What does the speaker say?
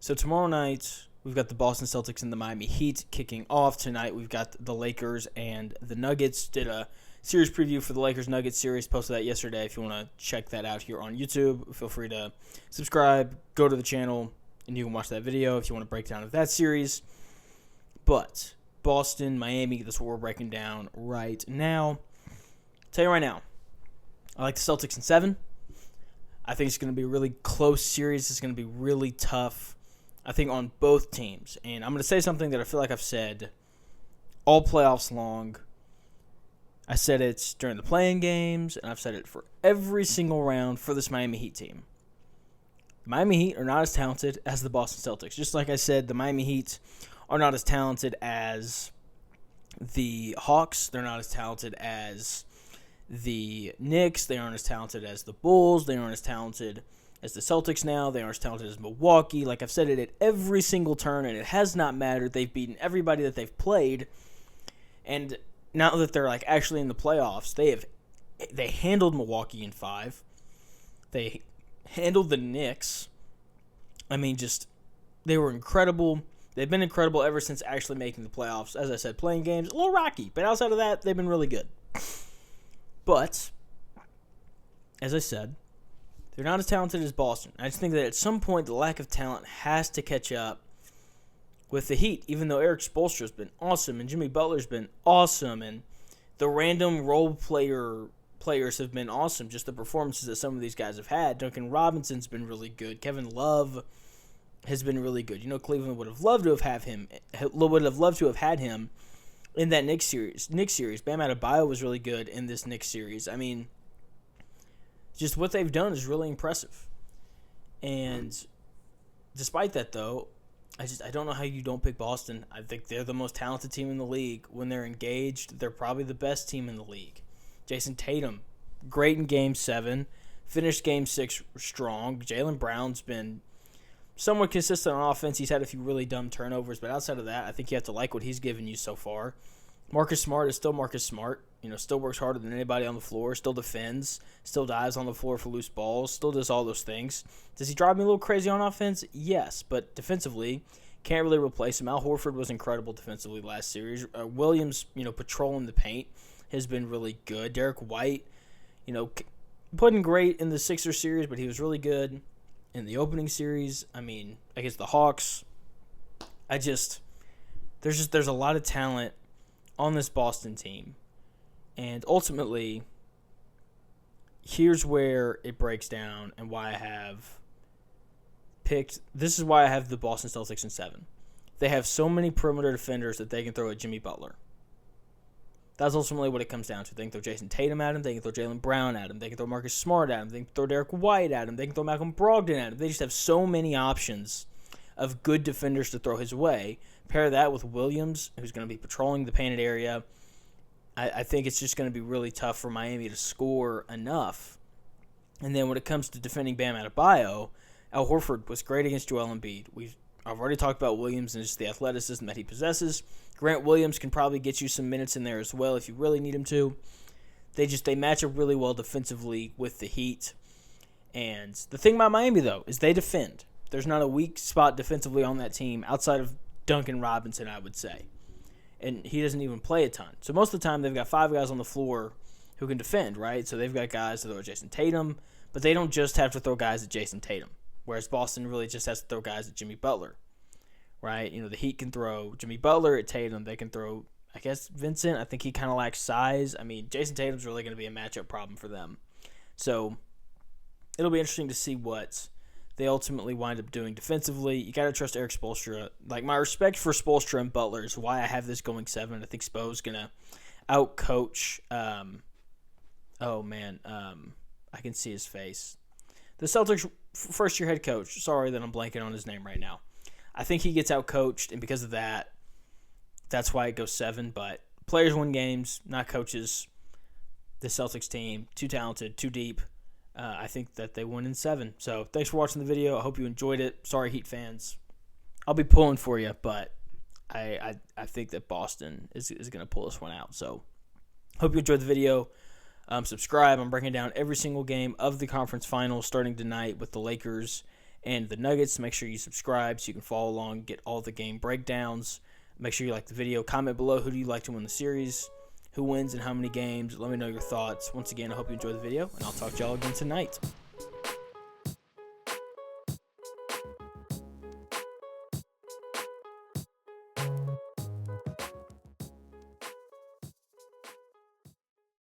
So tomorrow night, we've got the Boston Celtics and the Miami Heat kicking off. Tonight, we've got the Lakers and the Nuggets. Did a series preview for the Lakers-Nuggets series. Posted that yesterday. If you want to check that out here on YouTube, feel free to subscribe, go to the channel, and you can watch that video if you want a breakdown of that series. But Boston, Miami, that's what we're breaking down right now. I'll tell you right now, I like the Celtics in 7. I think it's going to be a really close series. It's going to be really tough, I think, on both teams. And I'm going to say something that I feel like I've said all playoffs long. I said it during the play-in games, and I've said it for every single round for this Miami Heat team. The Miami Heat are not as talented as the Boston Celtics. Just like I said, the Miami Heat are not as talented as the Hawks. They're not as talented as the Knicks. They aren't as talented as the Bulls. They aren't as talented as the Celtics now. They aren't as talented as Milwaukee. Like I've said it at every single turn, and it has not mattered. They've beaten everybody that they've played. And now that they're like actually in the playoffs, they handled Milwaukee in 5. They handled the Knicks. I mean, just they were incredible. They've been incredible ever since actually making the playoffs. As I said, playing games, a little rocky. But outside of that, they've been really good. But, as I said, they're not as talented as Boston. I just think that at some point, the lack of talent has to catch up with the Heat. Even though Eric Spoelstra's been awesome, and Jimmy Butler's been awesome, and the random role players have been awesome. Just the performances that some of these guys have had. Duncan Robinson's been really good. Kevin Love has been really good. You know, Cleveland would have loved to have had him in that Knicks series. Bam Adebayo was really good in this Knicks series. I mean, just what they've done is really impressive. And despite that, though, I don't know how you don't pick Boston. I think they're the most talented team in the league. When they're engaged, they're probably the best team in the league. Jason Tatum, great in Game 7, finished Game 6 strong. Jaylen Brown's been somewhat consistent on offense. He's had a few really dumb turnovers, but outside of that, I think you have to like what he's given you so far. Marcus Smart is still Marcus Smart. You know, still works harder than anybody on the floor, still defends, still dives on the floor for loose balls, still does all those things. Does he drive me a little crazy on offense? Yes, but defensively, can't really replace him. Al Horford was incredible defensively last series. Williams, patrolling the paint has been really good. Derek White, wasn't great in the Sixers series, but he was really good in the opening series. I mean, against the Hawks. There's a lot of talent on this Boston team. And ultimately, here's where it breaks down and why I have picked. This is why I have the Boston Celtics in 7. They have so many perimeter defenders that they can throw at Jimmy Butler. That's ultimately what it comes down to. They can throw Jason Tatum at him. They can throw Jaylen Brown at him. They can throw Marcus Smart at him. They can throw Derek White at him. They can throw Malcolm Brogdon at him. They just have so many options of good defenders to throw his way. Pair that with Williams, who's going to be patrolling the painted area. I think it's just going to be really tough for Miami to score enough. And then when it comes to defending Bam Adebayo, Al Horford was great against Joel Embiid. I've already talked about Williams and just the athleticism that he possesses. Grant Williams can probably get you some minutes in there as well if you really need him to. They match up really well defensively with the Heat. And the thing about Miami, though, is they defend. There's not a weak spot defensively on that team outside of Duncan Robinson, I would say. And he doesn't even play a ton. So most of the time, they've got 5 guys on the floor who can defend, right? So they've got guys to throw at Jason Tatum, but they don't just have to throw guys at Jason Tatum, whereas Boston really just has to throw guys at Jimmy Butler, right? The Heat can throw Jimmy Butler at Tatum. They can throw, I guess, Vincent. I think he kind of lacks size. I mean, Jason Tatum's really going to be a matchup problem for them. So it'll be interesting to see what they ultimately wind up doing defensively. You got to trust Eric Spoelstra. Like, my respect for Spoelstra and Butler is why I have this going 7. I think Spo's going to out-coach, I can see his face. The Celtics first-year head coach. Sorry that I'm blanking on his name right now. I think he gets out-coached, and because of that, that's why it goes 7. But players win games, not coaches. The Celtics team, too talented, too deep. I think that they win in 7. So thanks for watching the video. I hope you enjoyed it. Sorry, Heat fans. I'll be pulling for you, but I think that Boston is going to pull this one out. So hope you enjoyed the video. Subscribe. I'm breaking down every single game of the conference finals starting tonight with the Lakers and the Nuggets. Make sure you subscribe so you can follow along, get all the game breakdowns. Make sure you like the video. Comment below, who do you like to win the series? Who wins and how many games? Let me know your thoughts. Once again, I hope you enjoyed the video, and I'll talk to y'all again tonight.